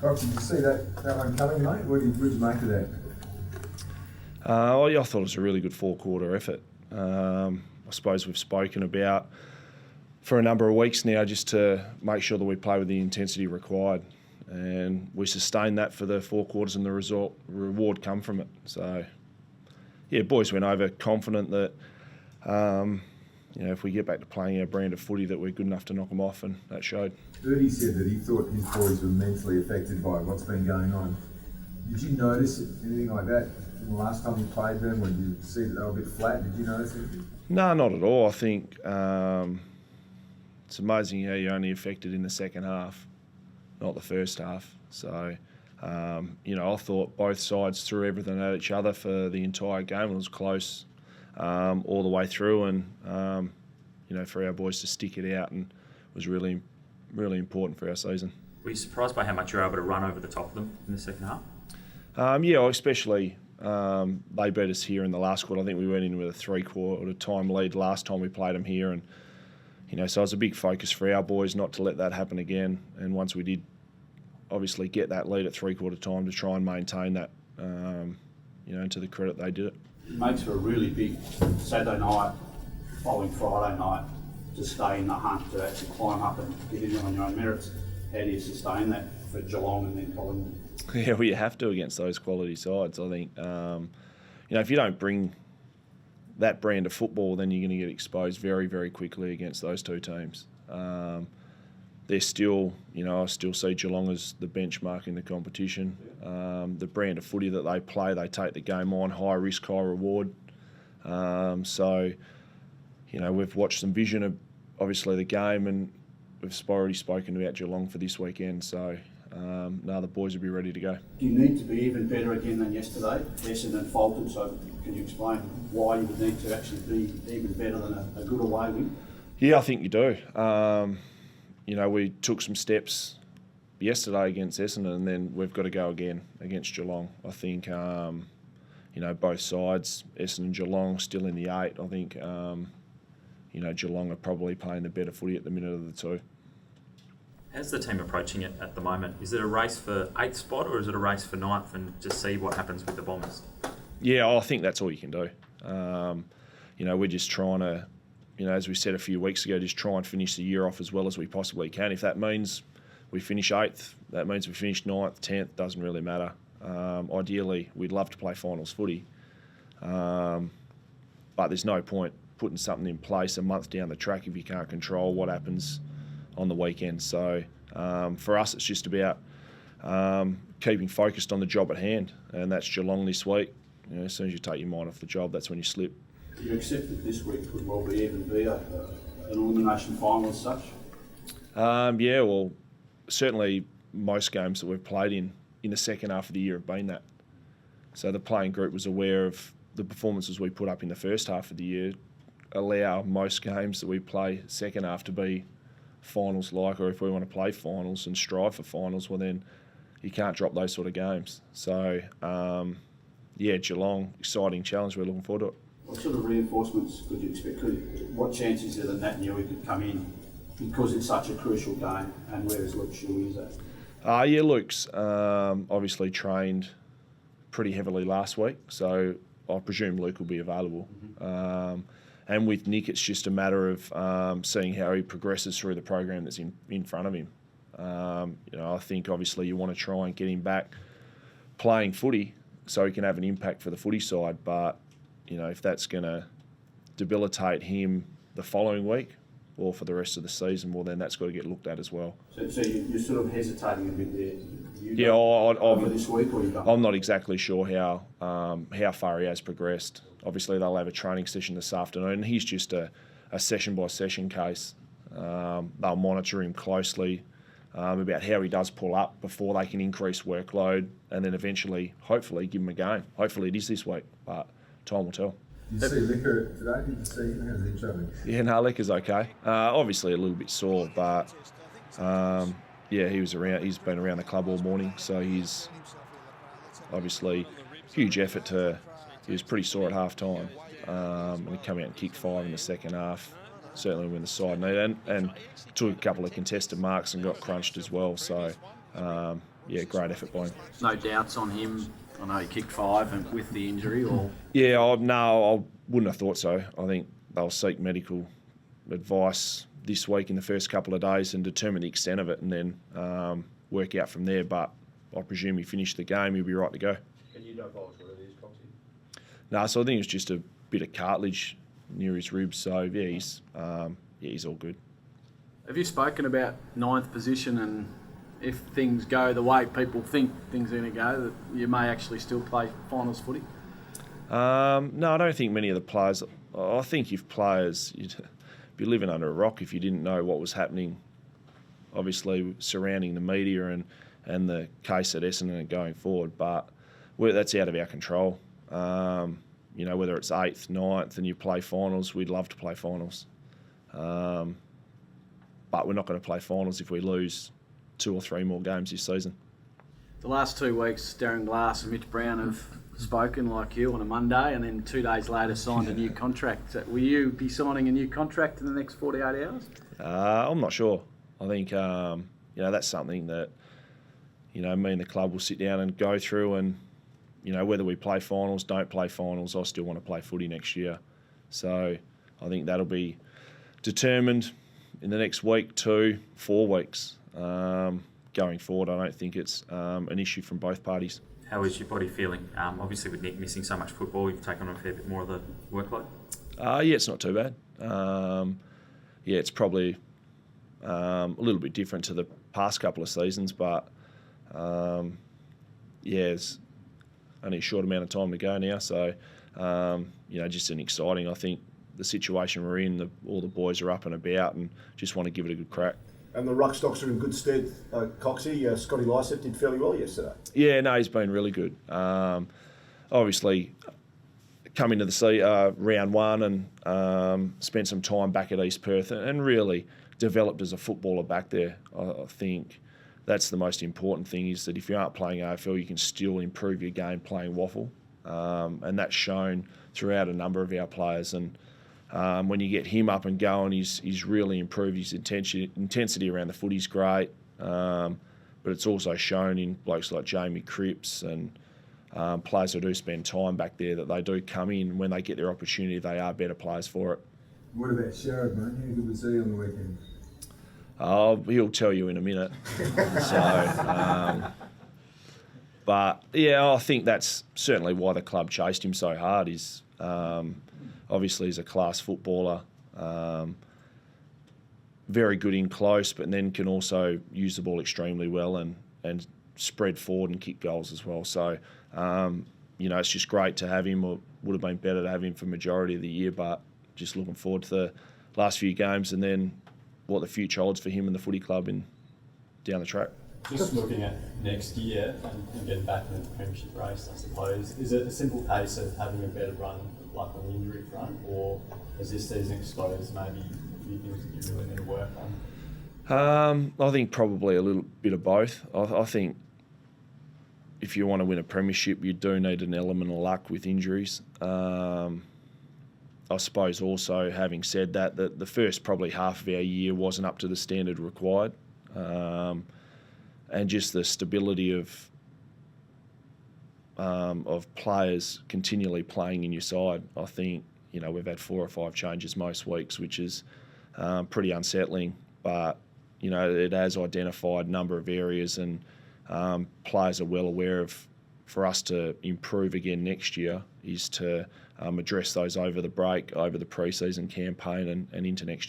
Rob, did you see that one coming, mate? What did you make of that? I thought it was a really good four-quarter effort. I suppose we've spoken about for a number of weeks now just to make sure that we play with the intensity required. And we sustained that for the 4 quarters and the reward come from it. So, yeah, boys went over confident that, if we get back to playing our brand of footy, that we're good enough to knock them off, and that showed. Bertie said that he thought his boys were mentally affected by what's been going on. Did you notice anything like that from the last time you played them, or did you see that they were a bit flat? Did you notice anything? No, not at all. I think it's amazing how you're only affected in the second half, not the first half. So, I thought both sides threw everything at each other for the entire game. It was close all the way through, and for our boys to stick it out and was really, really important for our season. Were you surprised by how much you were able to run over the top of them in the second half? Especially they beat us here in the last quarter. I think we went in with a 3-quarter time lead last time we played them here, and so it was a big focus for our boys not to let that happen again. And once we did, obviously get that lead at 3-quarter time, to try and maintain that. To the credit they did it. It makes for a really big Saturday night, following Friday night, to stay in the hunt, to actually climb up and get in on your own merits. How do you sustain that for Geelong and then Collingwood? Yeah, well, you have to against those quality sides. I think, if you don't bring that brand of football, then you're going to get exposed very, very quickly against those two teams. They're still, I still see Geelong as the benchmark in the competition. The brand of footy that they play, they take the game on, high risk, high reward. We've watched some vision of, obviously, the game, and we've already spoken about Geelong for this weekend. So, the boys will be ready to go. Do you need to be even better again than yesterday? Essendon faltered, so can you explain why you would need to actually be even better than a good away win? Yeah, I think you do. We took some steps yesterday against Essendon, and then we've got to go again against Geelong. I think, both sides, Essendon and Geelong, still in the 8. I think, Geelong are probably playing the better footy at the minute of the two. How's the team approaching it at the moment? Is it a race for 8th spot, or is it a race for 9th, and just see what happens with the Bombers? Yeah, I think that's all you can do. We're just trying to, as we said a few weeks ago, just try and finish the year off as well as we possibly can. If that means we finish 8th, that means we finish 9th, 10th, doesn't really matter. Ideally, we'd love to play finals footy. But there's no point putting something in place a month down the track if you can't control what happens on the weekend. So for us, it's just about keeping focused on the job at hand, and that's Geelong this week. As soon as you take your mind off the job, that's when you slip. You accept that this week could well even be an elimination final as such? Certainly most games that we've played in the second half of the year have been that. So the playing group was aware of the performances we put up in the first half of the year, allow most games that we play second half to be finals-like, or if we want to play finals and strive for finals, well then you can't drop those sort of games. So, Geelong, exciting challenge, we're looking forward to it. What sort of reinforcements could you expect? What chances are that Newey could come in because it's such a crucial game, and where is Luke Shuey at? Luke's obviously trained pretty heavily last week, so I presume Luke will be available. Mm-hmm. And with Nick, it's just a matter of seeing how he progresses through the program that's in front of him. I think obviously you want to try and get him back playing footy so he can have an impact for the footy side, but if that's going to debilitate him the following week or for the rest of the season, well, then that's got to get looked at as well. So you're sort of hesitating a bit there. Over this week, or you don't? I'm not exactly sure how far he has progressed. Obviously, they'll have a training session this afternoon, and he's just a session-by-session case. They'll monitor him closely about how he does pull up before they can increase workload, and then eventually, hopefully, give him a game. Hopefully it is this week, but time will tell. Did you see Liquor today? Did you see him? How's he travelling? Yeah, Liquor's okay. Obviously a little bit sore, but he was around. He's been around the club all morning, so he's obviously huge effort to. He was pretty sore at half time, and he came out and kicked 5 in the second half. Certainly when the side needed, and took a couple of contested marks and got crunched as well. So yeah, great effort by him. No doubts on him. I know he kicked 5 and with the injury, or Yeah, no, I wouldn't have thought so. I think they'll seek medical advice this week in the first couple of days and determine the extent of it, and then work out from there. But I presume he finished the game, he'll be right to go. And you don't what it is, Coxie? No, so I think it was just a bit of cartilage near his ribs. So yeah, he's all good. have you spoken about 9th position, and if things go the way people think things are going to go, that you may actually still play finals footy? No, I don't think many of the players. I think if players, you'd be living under a rock if you didn't know what was happening, obviously surrounding the media and the case at Essendon going forward. But that's out of our control. You know, whether it's 8th, 9th, and you play finals, we'd love to play finals. But we're not going to play finals if we lose 2 or 3 more games this season. The last 2 weeks, Darren Glass and Mitch Brown have spoken like you on a Monday, and then 2 days later signed a new contract. Will you be signing a new contract in the next 48 hours? I'm not sure. I think you know, that's something that, you know, me and the club will sit down and go through, and you know, whether we play finals, don't play finals, I still want to play footy next year. So I think that'll be determined in the next week, 2, 4 weeks. Going forward, I don't think it's an issue from both parties. How is your body feeling? Obviously, with Nick missing so much football, you've taken on a fair bit more of the workload. Yeah, it's not too bad. Yeah, it's probably a little bit different to the past couple of seasons, but yeah, it's only a short amount of time to go now. So, you know, just an exciting. I think the situation we're in, all the boys are up and about, and just want to give it a good crack. And the ruck stocks are in good stead, Coxie. Scotty Lysett did fairly well yesterday. Yeah, no, he's been really good. Obviously, come into the round 1 and spent some time back at East Perth and really developed as a footballer back there. I think that's the most important thing, is that if you aren't playing AFL, you can still improve your game playing waffle. And that's shown throughout a number of our players. And when you get him up and going, he's really improved. His intensity around the footy's great, but it's also shown in blokes like Jamie Cripps and players who do spend time back there, that they do come in when they get their opportunity, they are better players for it. What about Sherrod, mate? How good was he on the weekend? He'll tell you in a minute. But yeah, I think that's certainly why the club chased him so hard. Is obviously he's a class footballer, very good in close, but then can also use the ball extremely well and spread forward and kick goals as well. So, you know, it's just great to have him. It would have been better to have him for majority of the year, but just looking forward to the last few games and then what the future holds for him and the footy club down the track. Just looking at next year and getting back in the premiership race, I suppose, is it a simple case of having a better run, like on the injury front, or has this season exposed maybe a few things that you really need to work on? I think probably a little bit of both. I think if you want to win a premiership, you do need an element of luck with injuries. I suppose also, having said that, the first probably half of our year wasn't up to the standard required. And just the stability of players continually playing in your side. I think, you know, we've had 4 or 5 changes most weeks, which is pretty unsettling. But, you know, it has identified a number of areas, and players are well aware of, for us to improve again next year, is to address those over the break, over the pre-season campaign and into next year.